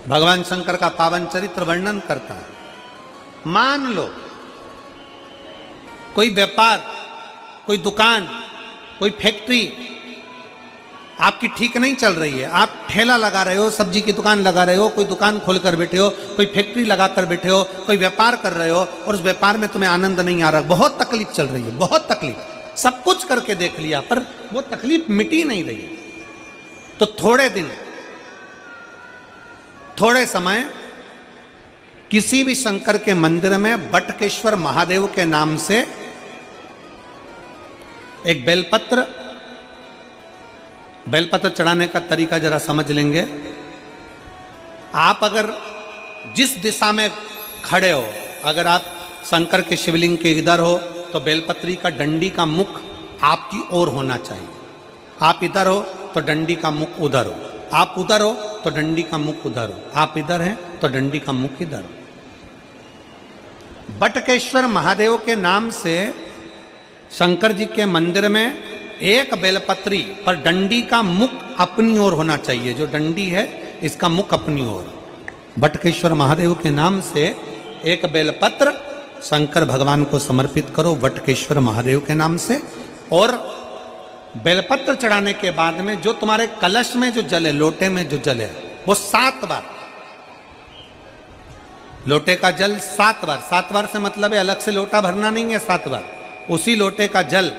भगवान शंकर का पावन चरित्र वर्णन करता है। मान लो कोई व्यापार, कोई दुकान, कोई फैक्ट्री आपकी ठीक नहीं चल रही है, आप ठेला लगा रहे हो, सब्जी की दुकान लगा रहे हो, कोई दुकान खोलकर बैठे हो, कोई फैक्ट्री लगाकर बैठे हो, कोई व्यापार कर रहे हो और उस व्यापार में तुम्हें आनंद नहीं आ रहा, बहुत तकलीफ चल रही है, बहुत तकलीफ, सब कुछ करके देख लिया पर वो तकलीफ मिटी नहीं रही। तो थोड़े दिन, थोड़े समय किसी भी शंकर के मंदिर में बटकेश्वर महादेव के नाम से एक बेलपत्र चढ़ाने का तरीका जरा समझ लेंगे। आप अगर जिस दिशा में खड़े हो, अगर आप शंकर के शिवलिंग के इधर हो तो बेलपत्री का डंडी का मुख आपकी ओर होना चाहिए। आप इधर हो तो डंडी का मुख उधर हो, आप उधर हो तो डंडी का मुख उधर हो, आप इधर हैं तो डंडी का मुख इधर हो। बटकेश्वर महादेव के नाम से शंकर जी के मंदिर में एक बेलपत्री पर डंडी का मुख अपनी ओर होना चाहिए, जो डंडी है इसका मुख अपनी ओर। बटकेश्वर महादेव के नाम से एक बेलपत्र शंकर भगवान को समर्पित करो बटकेश्वर महादेव के नाम से। और बेलपत्र चढ़ाने के बाद में जो तुम्हारे कलश में जो जल है, लोटे में जो जल है, वो 7 बार, लोटे का जल 7 बार, 7 बार से मतलब है अलग से लोटा भरना नहीं है, 7 बार उसी लोटे का जल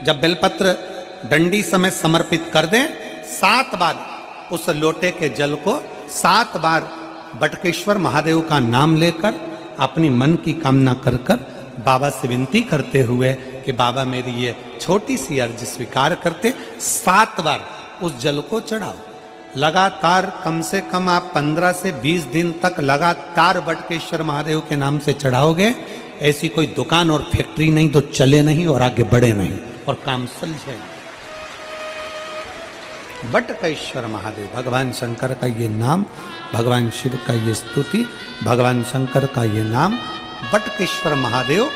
जब बेलपत्र डंडी समय समर्पित कर दें, 7 बार उस लोटे के जल को 7 बार बटकेश्वर महादेव का नाम लेकर अपनी मन की कामना कर कर बाबा से विनती करते हुए कि बाबा मेरी ये छोटी सी अर्ज स्वीकार करते, 7 बार उस जल को चढ़ाओ। लगातार कम से कम आप 15 से 20 दिन तक लगातार बटकेश्वर महादेव के नाम से चढ़ाओगे। ऐसी कोई दुकान और फैक्ट्री नहीं तो चले नहीं और आगे बढ़े नहीं और काम सुलझे। बटकेश्वर महादेव, भगवान शंकर का ये नाम, भगवान शिव का ये स्तुति, भगवान शंकर का ये नाम बटकेश्वर महादेव।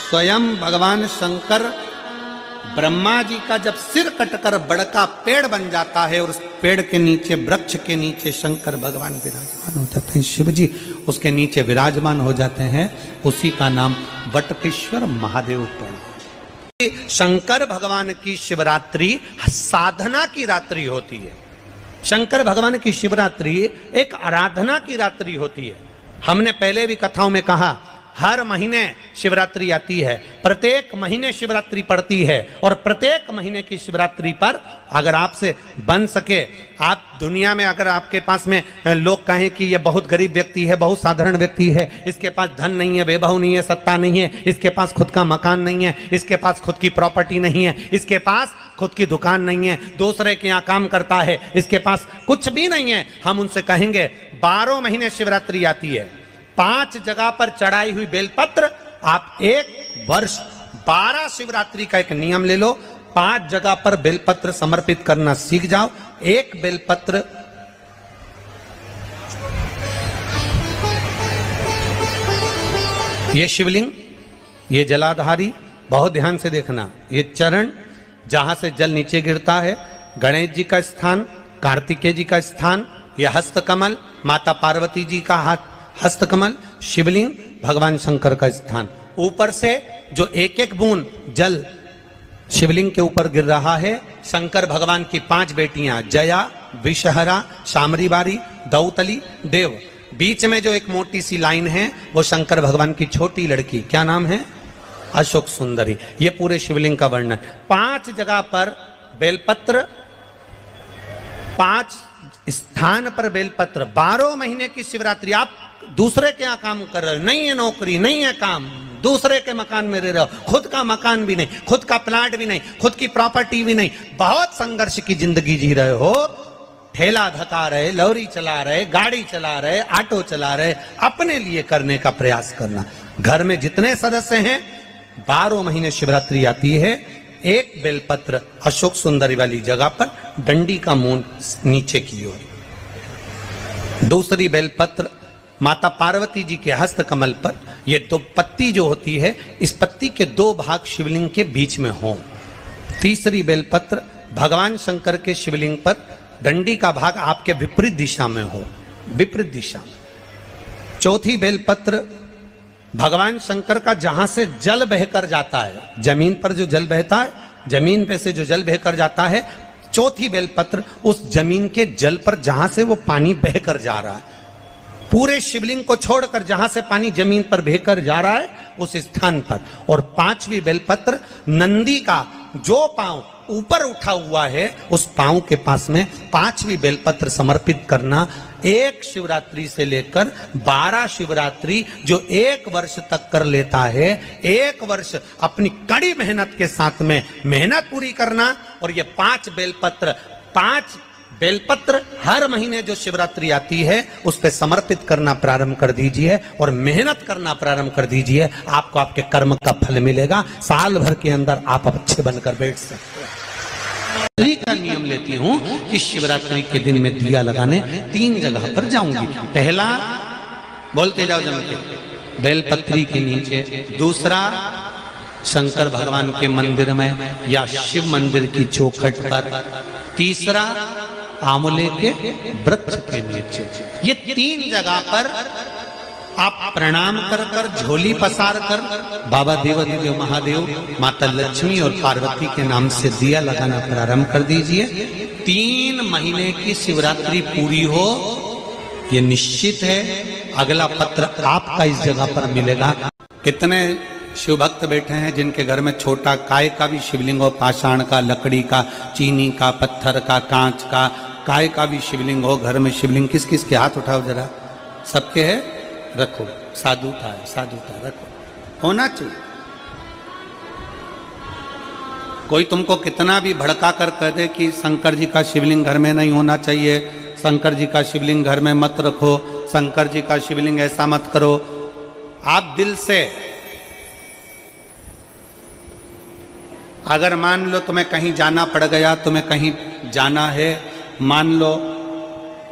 स्वयं भगवान शंकर ब्रह्मा जी का जब सिर कटकर बड़का पेड़ बन जाता है और उस पेड़ के नीचे, वृक्ष के नीचे शंकर भगवान विराजमान हो जाते हैं, शिव जी उसके नीचे विराजमान हो जाते हैं, उसी का नाम बटकेश्वर महादेव पड़ा। शंकर भगवान की शिवरात्रि साधना की रात्रि होती है। शंकर भगवान की शिवरात्रि एक आराधना की रात्रि होती है। हमने पहले भी कथाओं में कहा, हर महीने शिवरात्रि आती है, प्रत्येक महीने शिवरात्रि पड़ती है और प्रत्येक महीने की शिवरात्रि पर अगर आपसे बन सके, आप दुनिया में अगर आपके पास में लोग कहें कि ये बहुत गरीब व्यक्ति है, बहुत साधारण व्यक्ति है, इसके पास धन नहीं है, वैभव नहीं है, सत्ता नहीं है, इसके पास खुद का मकान नहीं है, इसके पास खुद की प्रॉपर्टी नहीं है, इसके पास खुद की दुकान नहीं है, दूसरे के यहाँ काम करता है, इसके पास कुछ भी नहीं है, हम उनसे कहेंगे 12 महीने शिवरात्रि आती है, 5 जगह पर चढ़ाई हुई बेलपत्र, आप 1 वर्ष 12 शिवरात्रि का एक नियम ले लो, 5 जगह पर बेलपत्र समर्पित करना सीख जाओ। एक बेलपत्र ये शिवलिंग, ये जलाधारी, बहुत ध्यान से देखना, ये चरण जहां से जल नीचे गिरता है, गणेश जी का स्थान, कार्तिकेय जी का स्थान, यह हस्तकमल, माता पार्वती जी का हाथ हस्तकमल, शिवलिंग, भगवान शंकर का स्थान। ऊपर से जो एक एक बूंद जल शिवलिंग के ऊपर गिर रहा है, शंकर भगवान की 5 बेटियां जया, विषहरा, शामरीबारी, दौतली, देव, बीच में जो एक मोटी सी लाइन है वो शंकर भगवान की छोटी लड़की, क्या नाम है? अशोक सुंदरी। ये पूरे शिवलिंग का वर्णन। 5 जगह पर बेलपत्र, 5 स्थान पर बेलपत्र, 12 महीने की शिवरात्रि। आप दूसरे के यहाँ काम कर रहे हो, नहीं है नौकरी, नहीं है काम, दूसरे के मकान में रह रहे हो, खुद का मकान भी नहीं, खुद का प्लाट भी नहीं, खुद की प्रॉपर्टी भी नहीं, बहुत संघर्ष की जिंदगी जी रहे हो, ठेला धका रहे, लौरी चला रहे, गाड़ी चला रहे, ऑटो चला रहे, अपने लिए करने का प्रयास करना। घर में जितने सदस्य हैं, 12 महीने शिवरात्रि आती है, एक बेलपत्र अशोक सुंदरी वाली जगह पर डंडी का मुंह नीचे की ओर, दूसरी बेलपत्र माता पार्वती जी के हस्त कमल पर, ये 2 पत्ती जो होती है, इस पत्ती के 2 भाग शिवलिंग के बीच में हो। तीसरी बेलपत्र भगवान शंकर के शिवलिंग पर डंडी का भाग आपके विपरीत दिशा में हो। विपरीत दिशा में। चौथी बेलपत्र भगवान शंकर का जहां से जल बहकर जाता है, जमीन पर जो जल बहता है, जमीन पे से जो जल बहकर जाता है, चौथी बेलपत्र उस जमीन के जल पर जहां से वो पानी बहकर जा रहा है, पूरे शिवलिंग को छोड़कर जहां से पानी जमीन पर बहकर जा रहा है उस स्थान पर। और पांचवी बेलपत्र नंदी का जो पांव ऊपर उठा हुआ है उस पांव के पास में पांचवी बेलपत्र समर्पित करना। एक शिवरात्रि से लेकर 12 शिवरात्रि जो एक वर्ष तक कर लेता है, एक वर्ष अपनी कड़ी मेहनत के साथ में मेहनत पूरी करना। और ये 5 बेलपत्र हर महीने जो शिवरात्रि आती है उस पे समर्पित करना प्रारंभ कर दीजिए और मेहनत करना प्रारंभ कर दीजिए। आपको आपके कर्म का फल मिलेगा। साल भर के अंदर आप अच्छे बनकर बैठ सकते हैं। का नियम लेती हूं कि शिवरात्रि के दिन में दिया लगाने 3 जगह पर जाऊंगी। पहला, बोलते जाओ जम के, बेलपत्री के नीचे। दूसरा, शंकर भगवान के मंदिर में या शिव मंदिर की चौखट पर। तीसरा, आंवले के वृक्ष के नीचे। ये 3 जगह पर आप प्रणाम कर कर, झोली पसार कर बाबा देवाधिदेव महादेव, माता लक्ष्मी और पार्वती के नाम से दिया लगाना प्रारंभ कर दीजिए। 3 महीने की शिवरात्रि पूरी हो, ये निश्चित है अगला पत्र आपका इस जगह पर मिलेगा। कितने शिव भक्त बैठे हैं जिनके घर में छोटा काय का भी शिवलिंग हो, पाषाण का, लकड़ी का, चीनी का, पत्थर का, कांच का, काय का भी शिवलिंग हो घर में। शिवलिंग किस किस के हाथ उठाओ जरा, सबके है, रखो। साधुता है, साधुता रखो, होना चाहिए। कोई तुमको कितना भी भड़का कर कह दे कि शंकर जी का शिवलिंग घर में नहीं होना चाहिए, शंकर जी का शिवलिंग घर में मत रखो, शंकर जी का शिवलिंग ऐसा मत करो, आप दिल से अगर मान लो तुम्हें कहीं जाना पड़ गया, तुम्हें कहीं जाना है, मान लो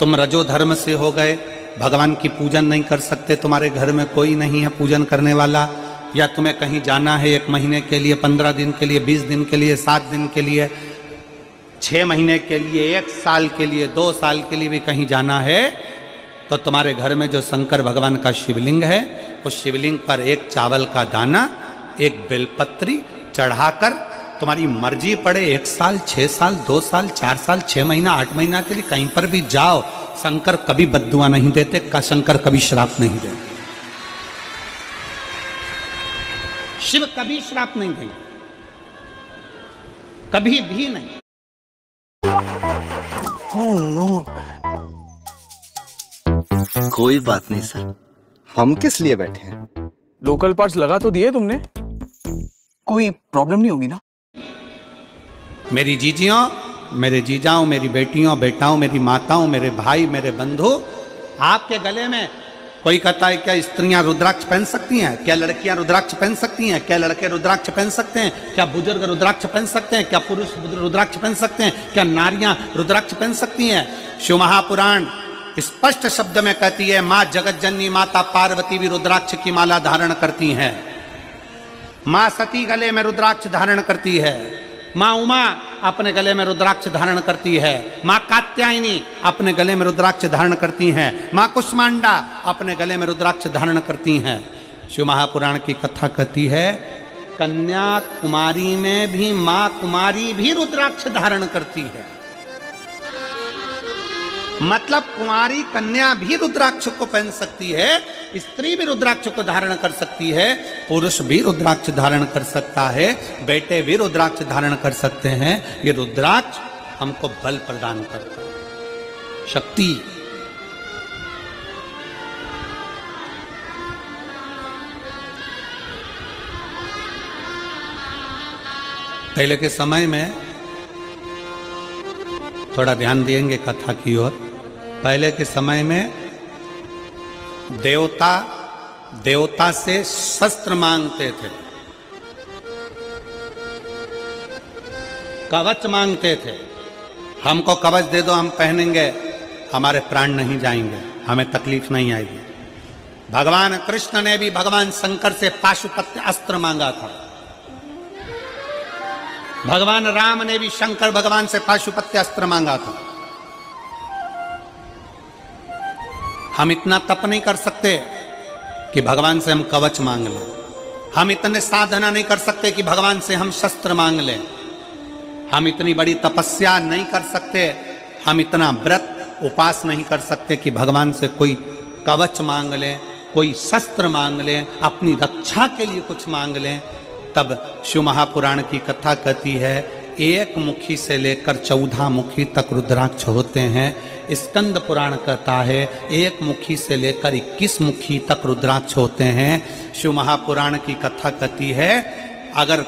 तुम रजो धर्म से हो गए, भगवान की पूजन नहीं कर सकते, तुम्हारे घर में कोई नहीं है पूजन करने वाला, या तुम्हें कहीं जाना है 1 महीने के लिए, 15 दिन के लिए, 20 दिन के लिए, 7 दिन के लिए, 6 महीने के लिए, 1 साल के लिए, 2 साल के लिए भी कहीं जाना है, तो तुम्हारे घर में जो शंकर भगवान का शिवलिंग है उस शिवलिंग पर 1 चावल का दाना, 1 बेलपत्री चढ़ाकर तुम्हारी मर्जी पड़े 1 साल, 6 साल, 2 साल, 4 साल, 6 महीना, 8 महीना के लिए कहीं पर भी जाओ, शंकर कभी बद्दुआ नहीं देते, का शंकर कभी श्राप नहीं देते, शिव कभी श्राप नहीं देंगे, कभी भी नहीं। कोई बात नहीं सर, हम किस लिए बैठे हैं? लोकल पार्ट्स लगा तो दिए तुमने, कोई प्रॉब्लम नहीं होगी ना? मेरी जीजियों, मेरे जीजाओं, मेरी बेटियों, बेटाओं, मेरी माताओं, मेरे भाई, मेरे बंधु, आपके गले में कोई कहता है क्या स्त्रियां रुद्राक्ष पहन सकती हैं? क्या लड़कियां रुद्राक्ष पहन सकती हैं? क्या लड़के रुद्राक्ष पहन सकते हैं? क्या बुजुर्ग रुद्राक्ष पहन सकते हैं? क्या पुरुष रुद्राक्ष पहन सकते हैं? क्या नारियां रुद्राक्ष पहन सकती हैं? शिव महापुराण स्पष्ट शब्द में कहती है, मां जगत जननी माता पार्वती भी रुद्राक्ष की माला धारण करती हैं, मां सती गले में रुद्राक्ष धारण करती है, मां उमा अपने गले में रुद्राक्ष धारण करती है, मां कात्यायनी अपने गले में रुद्राक्ष धारण करती हैं, मां कुष्मांडा अपने गले में रुद्राक्ष धारण करती हैं। शिव महापुराण की कथा कहती है, कन्याकुमारी में भी मां कुमारी भी रुद्राक्ष धारण करती है, मतलब कुमारी कन्या भी रुद्राक्ष को पहन सकती है, स्त्री भी रुद्राक्ष को धारण कर सकती है, पुरुष भी रुद्राक्ष धारण कर सकता है, बेटे भी रुद्राक्ष धारण कर सकते हैं। ये रुद्राक्ष हमको बल प्रदान करता है, शक्ति। पहले के समय में थोड़ा ध्यान देंगे कथा की ओर। पहले के समय में देवता से शस्त्र मांगते थे, कवच मांगते थे, हमको कवच दे दो, हम पहनेंगे, हमारे प्राण नहीं जाएंगे, हमें तकलीफ नहीं आएगी। भगवान कृष्ण ने भी भगवान शंकर से पाशुपत्य अस्त्र मांगा था, भगवान राम ने भी शंकर भगवान से पाशुपत्य अस्त्र मांगा था। हम इतना तप नहीं कर सकते कि भगवान से हम कवच मांग लें। हम इतने साधना नहीं कर सकते कि भगवान से हम शस्त्र मांग लें। हम इतनी बड़ी तपस्या नहीं कर सकते, हम इतना व्रत उपास नहीं कर सकते कि भगवान से कोई कवच मांग लें, कोई शस्त्र मांग लें, अपनी रक्षा के लिए कुछ मांग लें। तब शिव महापुराण की कथा कहती है, एक मुखी से लेकर 14 मुखी तक रुद्राक्ष होते हैं। स्कंद पुराण कहता है एक मुखी से लेकर 21 मुखी तक रुद्राक्ष होते हैं। शिव महापुराण की कथा कहती है, अगर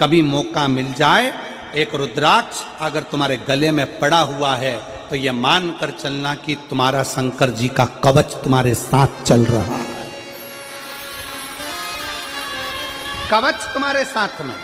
कभी मौका मिल जाए, एक रुद्राक्ष अगर तुम्हारे गले में पड़ा हुआ है तो यह मान कर चलना कि तुम्हारा शंकर जी का कवच तुम्हारे साथ चल रहा है, कवच तुम्हारे साथ में।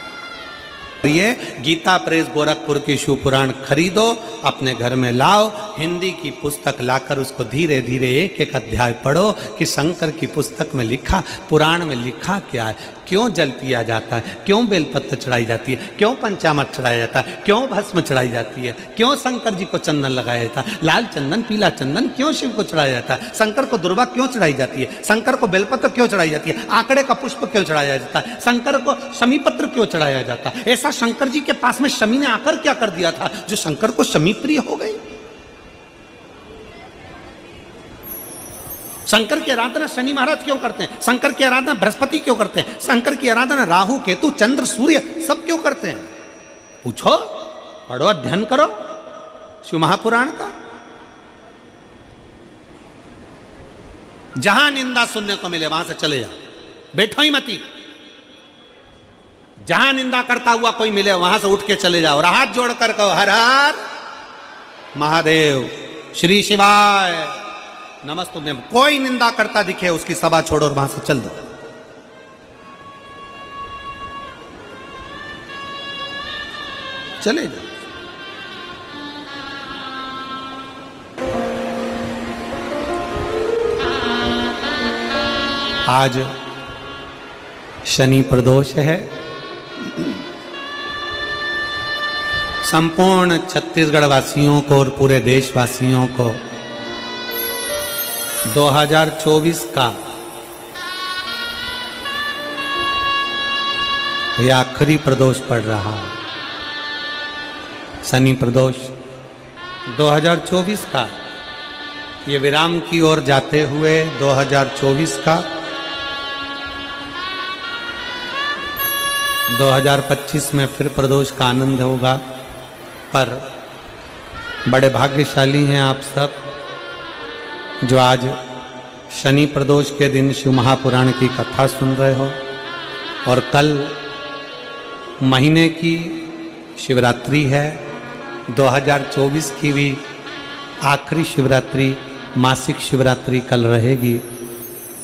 ये गीता प्रेस गोरखपुर की शिव पुराण खरीदो, अपने घर में लाओ, हिंदी की पुस्तक लाकर उसको धीरे धीरे एक एक अध्याय पढ़ो कि शंकर की पुस्तक में लिखा, पुराण में लिखा क्या है, क्यों जल पिया जाता है, क्यों बेलपत्र चढ़ाई जाती है, क्यों पंचामृत चढ़ाया जाता है, क्यों भस्म चढ़ाई जाती है, क्यों शंकर जी को चंदन लगाया जाता है, लाल चंदन पीला चंदन क्यों शिव को चढ़ाया जाता है, शंकर को दुर्वा क्यों चढ़ाई जाती है, शंकर को बेलपत्र क्यों चढ़ाई जाती है, आंकड़े का पुष्प क्यों चढ़ाया जाता है, शंकर को शमी पत्र क्यों चढ़ाया जाता है। ऐसा शंकर जी के पास में शमी ने आकर क्या कर दिया था जो शंकर को शमी प्रिय हो गई। शंकर की आराधना शनि महाराज क्यों करते हैं, शंकर की आराधना बृहस्पति क्यों करते हैं, शंकर की आराधना राहु केतु चंद्र सूर्य सब क्यों करते हैं? पूछो, पढ़ो, अध्ययन करो शिव महापुराण का। जहां निंदा सुनने को मिले वहां से चले जाओ, बैठो ही मती। जहां निंदा करता हुआ कोई मिले वहां से उठ के चले जाओ, और हाथ जोड़कर कहो हर हर महादेव, श्री शिवाय नमस्तुभ्यं। कोई निंदा करता दिखे उसकी सभा छोड़ो और वहां से चल दो। चले जाओ। आज शनि प्रदोष है। संपूर्ण छत्तीसगढ़ वासियों को और पूरे देशवासियों को 2024 का यह आखिरी प्रदोष पड़ रहा है, शनि प्रदोष 2024 का। ये विराम की ओर जाते हुए 2024 का 2025 में फिर प्रदोष का आनंद होगा। पर बड़े भाग्यशाली हैं आप सब जो आज शनि प्रदोष के दिन शिव महापुराण की कथा सुन रहे हो, और कल महीने की शिवरात्रि है। 2024 की भी आखिरी शिवरात्रि, मासिक शिवरात्रि कल रहेगी।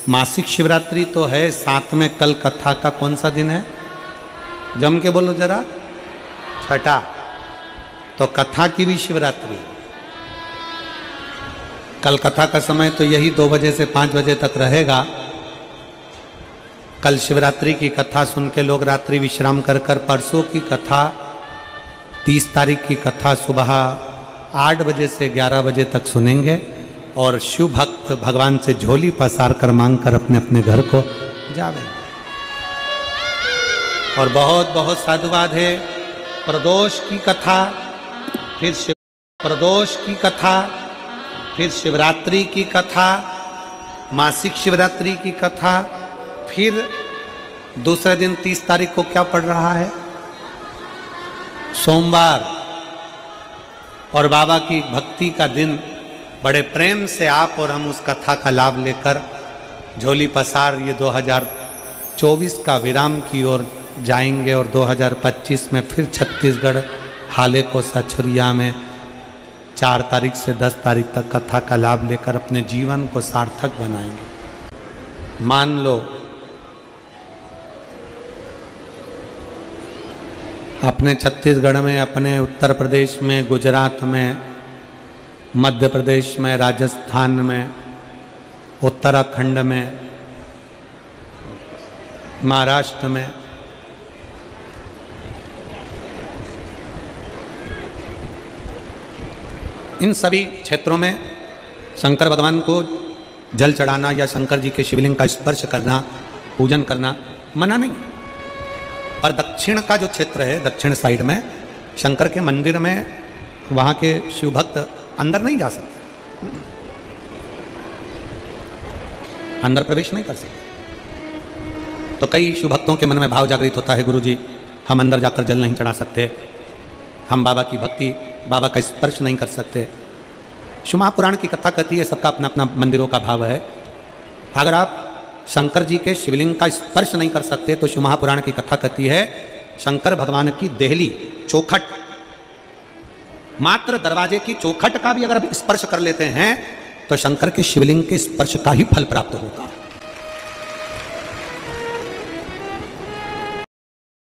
मासिक शिवरात्रि तो है, साथ में कल कथा का कौन सा दिन है, जम के बोलो जरा, छठा। तो कथा की भी शिवरात्रि। कल कथा का समय तो यही 2 बजे से 5 बजे तक रहेगा। कल शिवरात्रि की कथा सुन के लोग रात्रि विश्राम कर कर परसों की कथा 30 तारीख की कथा सुबह 8 बजे से 11 बजे तक सुनेंगे, और शिव भक्त भगवान से झोली पसार कर मांग कर अपने अपने घर को जावेंगे। और बहुत बहुत साधुवाद है। प्रदोष की कथा, फिर प्रदोष की कथा, फिर शिवरात्रि की कथा, मासिक शिवरात्रि की कथा, फिर दूसरे दिन 30 तारीख को क्या पड़ रहा है, सोमवार। और बाबा की भक्ति का दिन। बड़े प्रेम से आप और हम उस कथा का लाभ लेकर झोली पसार ये 2024 का विराम की ओर जाएंगे, और 2025 में फिर छत्तीसगढ़ हाले को सछुरिया में 4 तारीख से 10 तारीख तक कथा का लाभ लेकर अपने जीवन को सार्थक बनाएंगे। मान लो अपने छत्तीसगढ़ में, अपने उत्तर प्रदेश में, गुजरात में, मध्य प्रदेश में, राजस्थान में, उत्तराखंड में, महाराष्ट्र में, इन सभी क्षेत्रों में शंकर भगवान को जल चढ़ाना या शंकर जी के शिवलिंग का स्पर्श करना, पूजन करना मना नहीं। और दक्षिण का जो क्षेत्र है, दक्षिण साइड में शंकर के मंदिर में वहाँ के शिव भक्त अंदर नहीं जा सकते, अंदर प्रवेश नहीं कर सकते। तो कई शिव भक्तों के मन में भाव जागृत होता है, गुरु जी हम अंदर जाकर जल नहीं चढ़ा सकते, हम बाबा की भक्ति, बाबा का स्पर्श नहीं कर सकते। शिव महापुराण की कथा कहती है सबका अपना अपना मंदिरों का भाव है। अगर आप शंकर जी के शिवलिंग का स्पर्श नहीं कर सकते तो शिव महापुराण की कथा कहती है शंकर भगवान की देहली, चौखट, मात्र दरवाजे की चौखट का भी अगर स्पर्श कर लेते हैं तो शंकर के शिवलिंग के स्पर्श का ही फल प्राप्त होगा।